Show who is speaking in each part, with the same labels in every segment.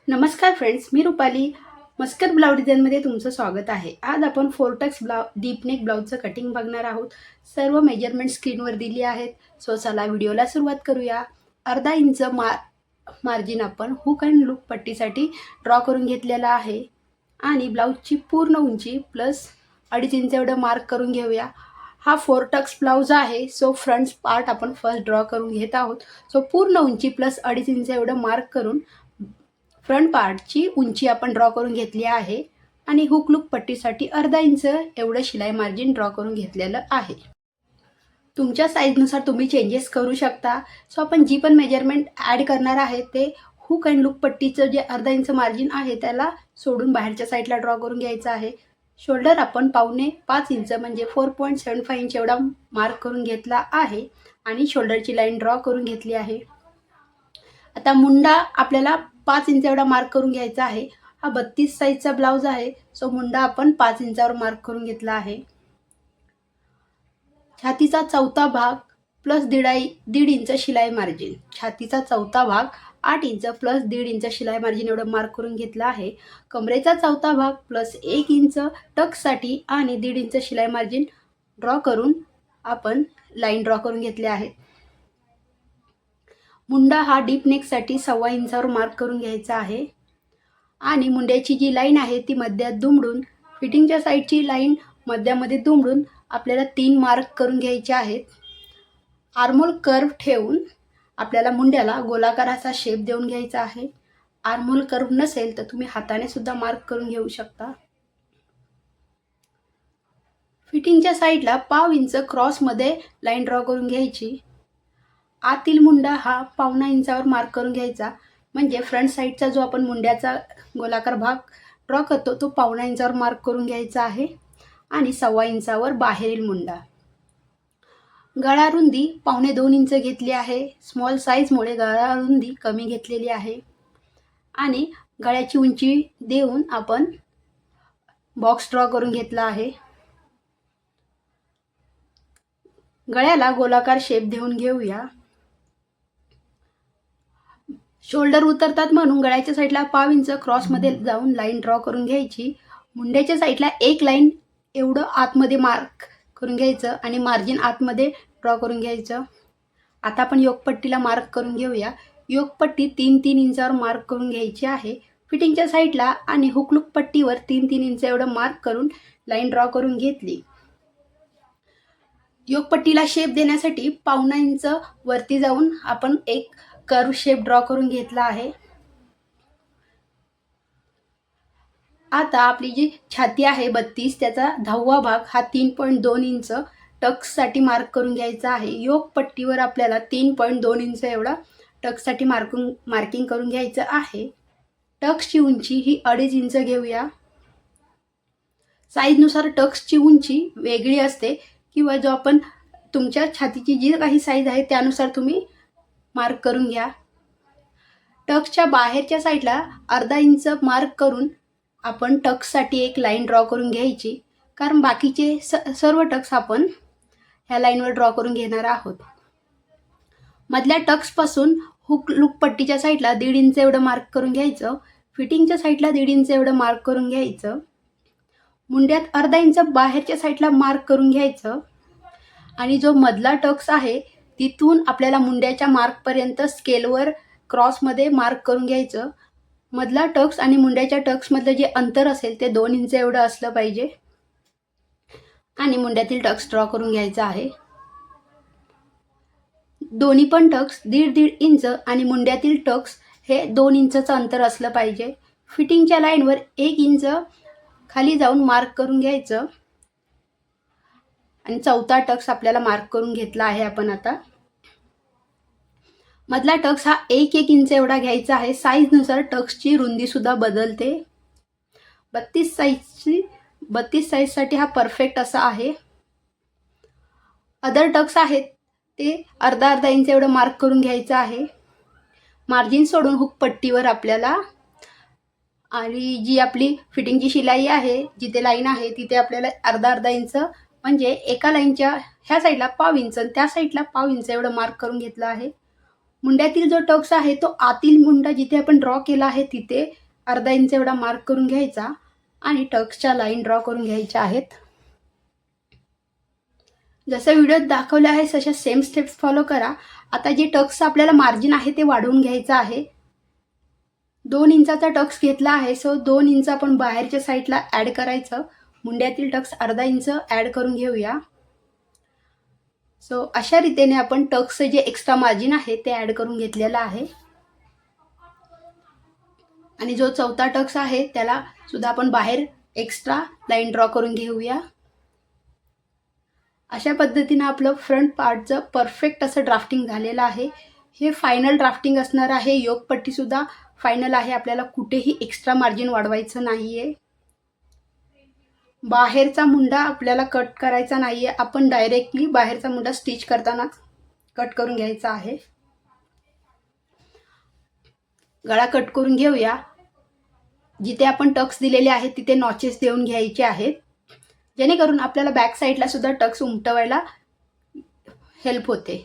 Speaker 1: नमस्कार फ्रेंड्स, मी रुपाली. मस्कर ब्लाउज डिझाईनमध्ये तुमचं स्वागत आहे. आज आपण फोरटक्स डीप नेक ब्लाउजचं कटिंग बघणार आहोत. सर्व मेजरमेंट स्क्रीनवर दिली आहेत. सो चला व्हिडिओला सुरुवात करूया. अर्धा इंच मार्जिन आपण हुक अँड लूप पट्टीसाठी ड्रॉ करून घेतलेला आहे आणि ब्लाउजची पूर्ण उंची प्लस 2.5 इंच एवढं मार्क करून घेऊया. हा फोरटक्स ब्लाउज आहे. सो फ्रंट पार्ट आपण फर्स्ट ड्रॉ करून घेत आहोत. सो पूर्ण उंची प्लस 2.5 इंच एवढं मार्क करून फ्रंट पार्टची उंची आपण ड्रॉ करून घेतली आहे आणि हुक लूप पट्टीसाठी अर्धा इंच एवढं शिलाई मार्जिन ड्रॉ करून घेतलेलं आहे. तुमच्या साईजनुसार तुम्ही चेंजेस करू शकता. सो आपण जी पण मेजरमेंट ॲड करणार आहे ते हुक अँड लूप पट्टीचं जे अर्धा इंच मार्जिन आहे त्याला सोडून बाहेरच्या साईडला ड्रॉ करून घ्यायचं आहे. शोल्डर आपण 5.5 इंच म्हणजे 4.75 इंच एवढा मार्क करून घेतला आहे आणि शोल्डरची लाईन ड्रॉ करून घेतली आहे. आता मुंडा आपल्याला 5 इंच एवढा मार्क करून घ्यायचा आहे. हा 32 साईजचा ब्लाउज आहे. सो मुंडा आपण 5 इंचावर मार्क करून घेतला आहे. छातीचा चौथा भाग प्लस 1.5 इंच शिलाई मार्जिन. छातीचा चौथा भाग 8 इंच प्लस 1.5 इंच शिलाई मार्जिन एवढं मार्क करून घेतला आहे. कमरेचा चौथा भाग प्लस 1 इंच टक्ससाठी आणि 1.5 इंच शिलाई मार्जिन ड्रॉ करून आपण लाईन ड्रॉ करून घेतले आहे. मुंडा हा डीप नेकसाठी 1.25 इंचावर मार्क करून घ्यायचा आहे आणि मुंड्याची जी लाईन आहे ती मध्यात दुमडून फिटिंगच्या साईडची लाईन मध्यामध्ये दुमडून आपल्याला 3 मार्क करून घ्यायचे आहेत. आर्महोल कर्व ठेवून आपल्याला मुंड्याला गोलाकार असा शेप देऊन घ्यायचा आहे. आर्महोल कर्व नसेल तर तुम्ही हाताने सुद्धा मार्क करून घेऊ शकता. फिटिंगच्या साईडला 1/2 इंच क्रॉसमध्ये लाईन ड्रॉ करून घ्यायची. आतील मुंडा हा 1.25 इंचावर मार्क करून घ्यायचा. म्हणजे फ्रंट साईडचा जो आपण मुंड्याचा गोलाकार भाग ड्रॉ करतो तो 1.25 इंचावर मार्क करून घ्यायचा आहे आणि 1.25 इंचावर बाहेरील मुंडा. गळा रुंदी 1.25 इंच घेतली आहे. स्मॉल साईजमुळे गळा रुंदी कमी घेतलेली आहे आणि गळ्याची उंची देऊन आपण बॉक्स ड्रॉ करून घेतला आहे. गळ्याला गोलाकार शेप देऊन घेऊया. शोल्डर उतरतात म्हणून गळ्याच्या साईडला 1/2 इंच क्रॉसमध्ये जाऊन लाईन ड्रॉ करून घ्यायची. मुंड्याच्या साईडला एक लाईन एवढं आतमध्ये मार्क करून घ्यायचं आणि मार्जिन आतमध्ये ड्रॉ करून घ्यायचं. आता आपण योकपट्टीला मार्क करून घेऊया. योकपट्टी 3-3 इंचावर मार्क करून घ्यायची आहे. फिटिंगच्या साईडला आणि हुकलूक पट्टीवर 3-3 इंच एवढं मार्क करून लाईन ड्रॉ करून घेतली. योकपट्टीला शेप देण्यासाठी 1.25 इंच वरती जाऊन आपण एक कर्व शेप ड्रॉ करून घेतला आहे. आता आपली जी छाती आहे 32 त्याचा 10वा भाग हा 3.2 इंच टक्ससाठी मार्क करून घ्यायचा आहे. योक पट्टीवर आपल्याला 3.2 इंच एवढा टक्ससाठी मार्किंग करून घ्यायचं आहे. टक्सची उंची ही 2.5 इंच घेऊया. साईजनुसार टक्सची उंची वेगळी असते किंवा जो आपण तुमच्या छातीची जी काही साईज आहे त्यानुसार तुम्ही मार्क करून घ्या. टक्सच्या बाहेरच्या साईडला अर्धा इंच मार्क करून आपण टक्ससाठी एक लाईन ड्रॉ करून घ्यायची, कारण बाकीचे सर्व टक्स आपण ह्या लाईनवर ड्रॉ करून घेणार आहोत. मधल्या टक्सपासून हुक लूक पट्टीच्या साईडला 1.5 इंच एवढं मार्क करून घ्यायचं. फिटिंगच्या साईडला 1.5 इंच एवढं मार्क करून घ्यायचं. मुंड्यात अर्धा इंच बाहेरच्या साईडला मार्क करून घ्यायचं आणि जो मधला टक्स आहे तिथून आपल्याला मुंड्याच्या मार्कपर्यंत स्केलवर क्रॉसमध्ये मार्क करून घ्यायचं. मधला टक्स आणि मुंड्याच्या टक्समधलं जे अंतर असेल ते 2 इंच एवढं असलं पाहिजे आणि मुंड्यातील टक्स ड्रॉ करून घ्यायचा आहे. दोन्ही पण टक्स 1.5 इंच आणि मुंड्यातील टक्स हे 2 इंचचं अंतर असलं पाहिजे. फिटिंगच्या लाईनवर 1 इंच खाली जाऊन मार्क करून घ्यायचं आणि चौथा टक्स आपल्याला मार्क करून घेतला आहे आपण. आता मधला टक्स हा 1-1 इंच एवढा घ्यायचा आहे. साईजनुसार टक्सची रुंदी सुद्धा बदलते. 32 साईजसाठी हा परफेक्ट असा आहे. अदर टक्स आहेत ते अर्धा इंच एवढं मार्क करून घ्यायचं आहे. मार्जिन सोडून हुक पट्टीवर आपल्याला आणि जी आपली फिटिंगची शिलाई आहे जिथे लाईन आहे तिथे आपल्याला अर्धा इंच म्हणजे एका लाईनच्या ह्या साईडला 1/2 इंच आणि त्या साईडला 1/2 इंच एवढं मार्क करून घेतलं आहे. मुंड्यातील जो टक्स आहे तो आतील मुंडा जिथे आपण ड्रॉ केला आहे तिथे अर्धा इंच एवढा मार्क करून घ्यायचा आणि टक्सच्या लाईन ड्रॉ करून घ्यायच्या आहेत. जसं व्हिडिओत दाखवलं आहे तशा सेम स्टेप्स फॉलो करा. आता जे टक्स आपल्याला मार्जिन आहे ते वाढवून घ्यायचं आहे. 2 इंचाचा टक्स घेतला आहे, सो 2 इंच आपण बाहेरच्या साईडला ॲड करायचं. मुंड्यातील टक्स अर्धा इंच ॲड करून घेऊया. सो अशा रीतीने आपण टक्सचं जे एक्स्ट्रा मार्जिन आहे ते ॲड करून घेतलेलं आहे. आणि जो चौथा टक्स आहे त्याला सुद्धा आपण बाहेर एक्स्ट्रा लाईन ड्रॉ करून घेऊया. अशा पद्धतीने आपलं फ्रंट पार्टचं परफेक्ट असं ड्राफ्टिंग झालेलं आहे. हे फायनल ड्राफ्टिंग असणार आहे. योगपट्टीसुद्धा फायनल आहे. आपल्याला कुठेही एक्स्ट्रा मार्जिन वाढवायचं नाही आहे. बाहेरचा मुंडा आपल्याला कट करायचा नाही आहे. आपण डायरेक्टली बाहेरचा मुंडा स्टिच करताना कट करून घ्यायचा आहे. गळा कट करून घेऊया. जिथे आपण टक्स दिलेले आहेत तिथे नॉचेस देऊन घ्यायचे आहेत, जेणेकरून आपल्याला बॅक साईडला सुद्धा टक्स उमटवायला हेल्प होते.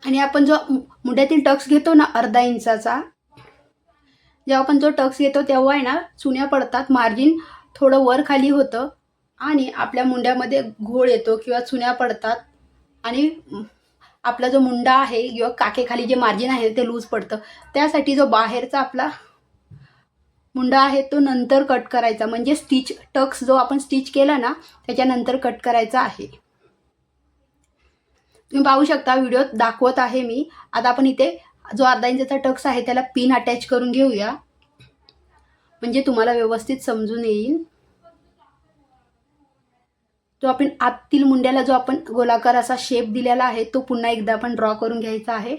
Speaker 1: आणि आपण जो मुंड्यातील टक्स घेतो ना अर्धा इंचाचा, जेव्हा आपण जो टक्स घेतो तेव्हा आहे ना चुन्या पडतात, मार्जिन थोडं वर खाली होतं आणि आपल्या मुंड्यामध्ये घोळ येतो किंवा चुन्या पडतात आणि आपला जो मुंडा आहे किंवा काखेखाली जे मार्जिन आहे ते लूज पडतं. त्यासाठी जो बाहेरचा आपला मुंडा आहे तो नंतर कट करायचा, म्हणजे स्टिच टक्स जो आपण स्टिच केला ना त्याच्यानंतर कट करायचा आहे. तुम्ही पाहू शकता व्हिडिओत दाखवत आहे मी. आता आपण इथे जो अर्धा इंचाचा टक्स आहे त्याला पिन अटॅच करून घेऊया, म्हणजे तुम्हाला व्यवस्थित समजून येईल. जो आपण आतील मुंड्याला जो आपण गोलाकार असा शेप दिलेला आहे तो पुन्हा एकदा आपण ड्रॉ करून घ्यायचा आहे.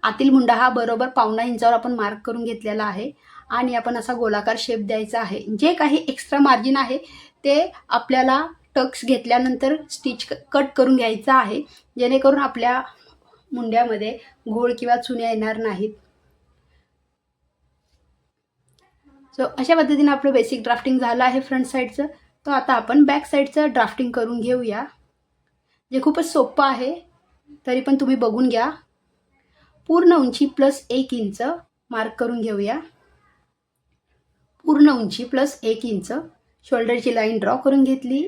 Speaker 1: आतील मुंडा हा बरोबर 1.5 इंचावर आपण मार्क करून घेतलेला आहे आणि आपण असा गोलाकार शेप द्यायचा आहे. जे काही एक्स्ट्रा मार्जिन आहे ते आपल्याला टक्स घेतल्यानंतर स्टिच कट करून घ्यायचं आहे, जेणेकरून आपल्या मुंड्यामध्ये घोळ किंवा चुन्या येणार नाहीत. सो अशा पद्धतीने आपलं बेसिक ड्राफ्टिंग झालं आहे फ्रंट साईडचं. तो आता आपण बॅक साईडचं ड्राफ्टिंग करून घेऊया, जे खूपच सोपं आहे, तरी पण तुम्ही बघून घ्या. पूर्ण उंची प्लस 1 इंच मार्क करून घेऊया. पूर्ण उंची प्लस 1 इंच शोल्डरची लाईन ड्रॉ करून घेतली.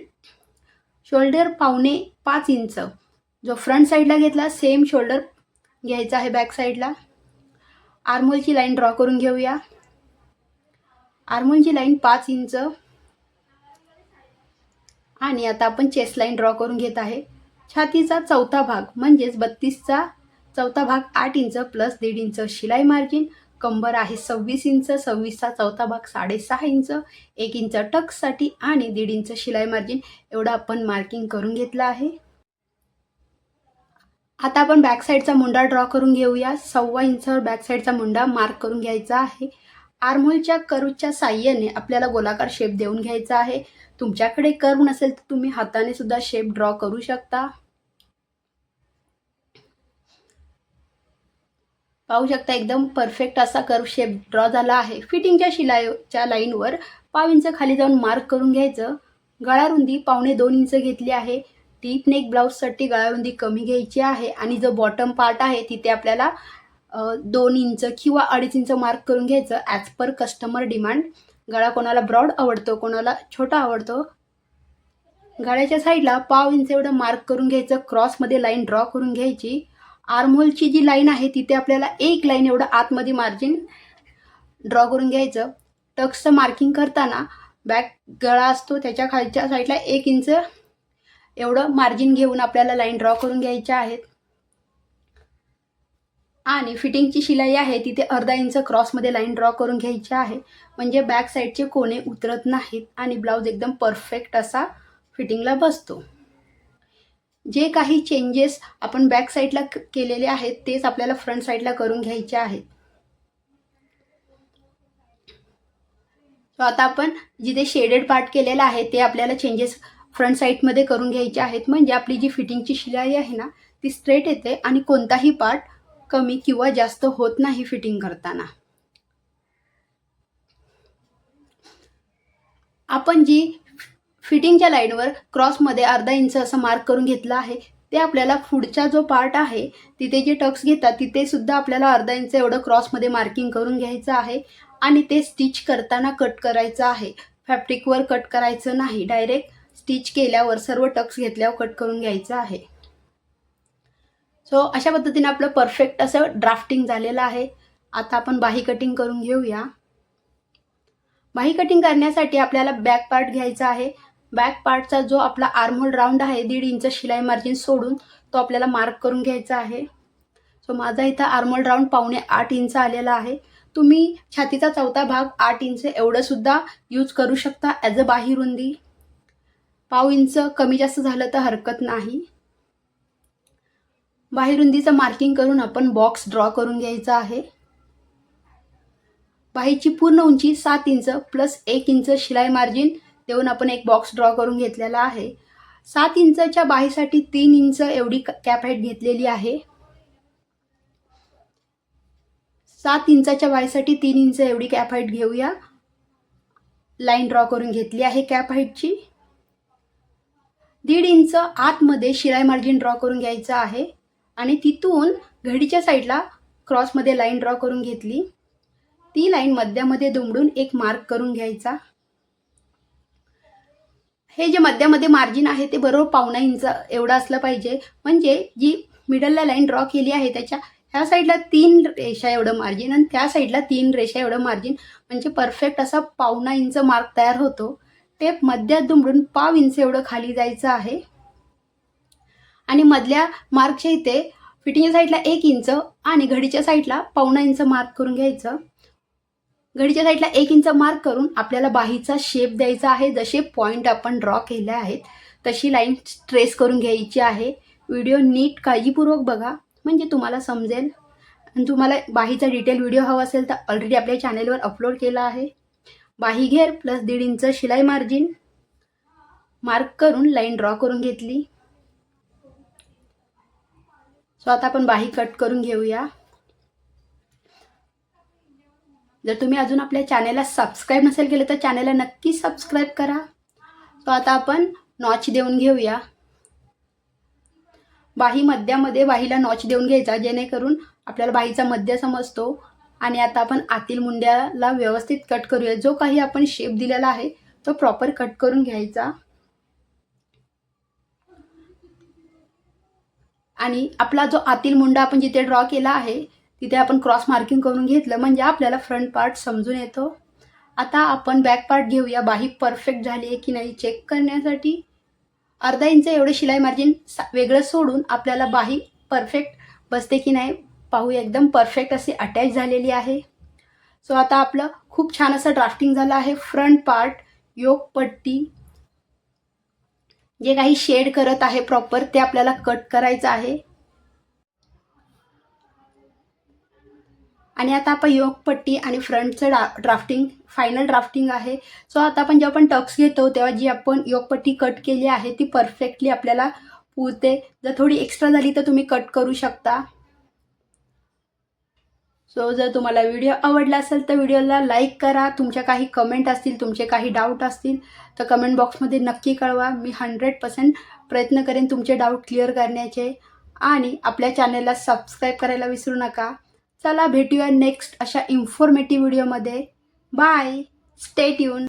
Speaker 1: शोल्डर 4.25 इंच जो फ्रंट साईडला घेतला सेम शोल्डर घ्यायचा आहे बॅक साईडला. आर्महोलची लाईन ड्रॉ करून घेऊया. आर्महोलची लाईन 5 इंच आणि आता आपण चेस्ट लाईन ड्रॉ करून घेत आहे. छातीचा चौथा भाग म्हणजेच 32चा चौथा भाग 8 इंच प्लस 1.5 इंच शिलाई मार्जिन. कंबर आहे 26 इंच, 26चा चौथा भाग 6.5 इंच, 1 इंच टक्ससाठी आणि 1.5 इंच शिलाई मार्जिन एवढं आपण मार्किंग करून घेतलं आहे. आता आपण बॅक साईडचा मुंडा ड्रॉ करून घेऊया. 1.25 इंचावर बॅक साईडचा मुंडा मार्क करून घ्यायचा आहे. आर्महोलच्या कर्वच्या साह्याने आपल्याला गोलाकार शेप देऊन घ्यायचा आहे. तुमच्याकडे कर्व नसेल तर तुम्ही हाताने सुद्धा शेप ड्रॉ करू शकता. पाहू शकता एकदम परफेक्ट असा कर्व शेप ड्रॉ झाला आहे. फिटिंगच्या शिलाईच्या लाईनवर 1.5 इंच खाली जाऊन मार्क करून घ्यायचं. गळा रुंदी 1.25 इंच घेतली आहे. डीप नेक ब्लाऊजसाठी गळा रुंदी कमी घ्यायची आहे आणि जो बॉटम पार्ट आहे तिथे आपल्याला 2 इंच किंवा 2.5 इंच मार्क करून घ्यायचं ॲज पर कस्टमर डिमांड. गळा कोणाला ब्रॉड आवडतो, कोणाला छोटा आवडतो. गळ्याच्या साईडला 1.5 इंच एवढं मार्क करून घ्यायचं. क्रॉसमध्ये लाईन ड्रॉ करून घ्यायची. आर्महोलची जी लाईन आहे तिथे आपल्याला 1 लाईन एवढं आतमध्ये मार्जिन ड्रॉ करून घ्यायचं. टक्सचं मार्किंग करताना बॅक गळा असतो त्याच्या खालच्या साईडला 1 इंच एवढं मार्जिन घेऊन आपल्याला लाईन ड्रॉ करून घ्यायच्या आहेत. आणि फिटिंगची शिलाई आहे तिथे अर्धा इंच क्रॉसमध्ये लाईन ड्रॉ करून घ्यायची आहे, म्हणजे बॅक साईडचे कोणे उतरत नाहीत आणि ब्लाऊज एकदम परफेक्ट असा फिटिंगला बसतो. जे काही चेंजेस आपण बॅक साईडला केलेले आहेत तेच आपल्याला फ्रंट साईडला करून घ्यायचे आहेत. आता आपण जिथे शेडेड पार्ट केलेला आहे ते आपल्याला चेंजेस फ्रंट साईडमध्ये करून घ्यायचे आहेत, म्हणजे आपली जी फिटिंगची शिलाई आहे ना ती स्ट्रेट येते आणि कोणताही पार्ट कमी किंवा जास्त होत नाही फिटिंग करताना. आपण जी फिटिंगच्या लाईनवर क्रॉसमध्ये अर्धा इंच असं मार्क करून घेतलं आहे. ते आपल्याला पुढचा जो पार्ट आहे तिथे जे टक्स घेतात तिथे सुद्धा आपल्याला अर्धा इंच एवढं क्रॉसमध्ये मार्किंग करून घ्यायचं आहे आणि ते स्टिच करताना कट करायचं आहे. फॅब्रिकवर कट करायचं नाही, डायरेक्ट स्टिच केल्यावर सर्व टक्स घेतल्यावर कट करून घ्यायचं आहे. सो अशा पद्धतीने आपलं परफेक्ट असं ड्राफ्टिंग झालेलं आहे. आता आपण बाही कटिंग करून घेऊया. बाही कटिंग करण्यासाठी आपल्याला बॅक पार्ट घ्यायचा आहे. बॅक पार्टचा जो आपला आर्महोल राऊंड आहे 1.5 इंच शिलाई मार्जिन सोडून तो आपल्याला मार्क करून घ्यायचा आहे. सो माझा इथं आर्महोल राऊंड 7.25 इंच आलेला आहे. तुम्ही छातीचा चौथा भाग 8 इंच एवढं सुद्धा यूज करू शकता ॲज अ बाही रुंदी. 0.5 इंच कमी जास्त झालं तर हरकत नाही. बाही रुंदीचं मार्किंग करून आपण बॉक्स ड्रॉ करून घ्यायचा आहे. बाहीची पूर्ण उंची 7 इंच प्लस 1 इंच शिलाई मार्जिन देऊन आपण एक बॉक्स ड्रॉ करून घेतलेला आहे. 7 इंचच्या बाहीसाठी 3 इंच एवढी कॅप हाईट घेतलेली आहे. 7 इंचाच्या बाहीसाठी 3 इंच एवढी कॅप हाईट घेऊया. लाईन ड्रॉ करून घेतली आहे कॅप हाईटची. 1.5 इंच आतमध्ये शिलाई मार्जिन ड्रॉ करून घ्यायचं आहे आणि तिथून घडीच्या साईडला क्रॉसमध्ये लाईन ड्रॉ करून घेतली. ती लाईन मध्यामध्ये दुमडून एक मार्क करून घ्यायचा. हे जे मध्यामध्ये मार्जिन आहे ते बरोबर 0.25 इंच एवढं असलं पाहिजे, म्हणजे जी मिडलला लाईन ड्रॉ केली आहे त्याच्या ह्या साईडला 3 रेषा एवढं मार्जिन आणि त्या साईडला 3 रेषा एवढं मार्जिन, म्हणजे परफेक्ट असा 0.25 इंच मार्क तयार होतो. टेप मध्यात दुमडून 0.5 इंच एवढं खाली जायचं आहे आणि मधल्या मार्कच्या इथे फिटिंगच्या साईडला 1 इंच आणि घडीच्या साईडला 0.25 इंच मार्क करून घ्यायचं. घडीच्या साईडला 1 इंच मार्क करून आपल्याला बाहीचा शेप द्यायचा आहे. जसे पॉईंट आपण ड्रॉ केले आहेत तशी लाईन ट्रेस करून घ्यायची आहे. व्हिडिओ नीट काळजीपूर्वक बघा म्हणजे तुम्हाला समजेल. आणि तुम्हाला बाहीचा डिटेल व्हिडिओ हवा असेल तर ऑलरेडी आपल्या चॅनेलवर अपलोड केला आहे. बाही घेर प्लस 1.5 इंच शिलाई मार्जिन मार्क करून लाईन ड्रॉ करून घेतली. सो आता आपण बाही कट करून घेऊया. जर तुम्ही अजून आपल्या चॅनेलला सबस्क्राईब नसेल केलं तर चॅनेलला नक्की सबस्क्राईब करा. सो आता आपण नॉच देऊन घेऊया. बाही मध्यामध्ये बाहीला नॉच देऊन घ्यायचा जेणेकरून आपल्याला बाहीचा मध्य समजतो. आणि आता आपण आतील मुंड्याला व्यवस्थित कट करूया. जो काही आपण शेप दिलेला आहे तो प्रॉपर कट करून घ्यायचा आणि आपला जो आतील मुंडा आपण जिथे ड्रॉ केला आहे तिथे आपण क्रॉस मार्किंग करून घेतलं म्हणजे आपल्याला फ्रंट पार्ट समजून येतो. आता आपण बॅक पार्ट घेऊया. बाही परफेक्ट झाली आहे की नाही चेक करण्यासाठी अर्धा इंच एवढे शिलाई मार्जिन वेगळं सोडून आपल्याला बाही परफेक्ट बसते की नाही पाहूया. एकदम परफेक्ट अशी अटॅच झालेली आहे. सो आता आपलं खूप छान असं ड्राफ्टिंग झालं आहे. फ्रंट पार्ट, योक पट्टी जे काही शेड करत आहे प्रॉपर ते आपल्याला कट करायचं आहे. आणि आता आपण योक पट्टी आणि फ्रंटचं ड्राफ्टिंग फायनल ड्राफ्टिंग आहे. सो आता आपण जेव्हा आपण टक्स घेतो तेव्हा जी आपण योक पट्टी कट केली आहे ती परफेक्टली आपल्याला पुरते. जर थोडी एक्स्ट्रा झाली तर तुम्ही कट करू शकता. सो जर तुम्हाला व्हिडिओ आवडला असेल तर व्हिडिओला लाईक करा. तुमच्या काही कमेंट असतील, तुमचे काही डाऊट असतील तर कमेंट बॉक्समध्ये नक्की कळवा. मी 100% प्रयत्न करेन तुमचे डाऊट क्लिअर करण्याचे. आणि आपल्या चॅनेलला सबस्क्राईब करायला विसरू नका. चला भेटूया नेक्स्ट अशा इन्फॉर्मेटिव्ह व्हिडिओमध्ये. Bye, stay tune.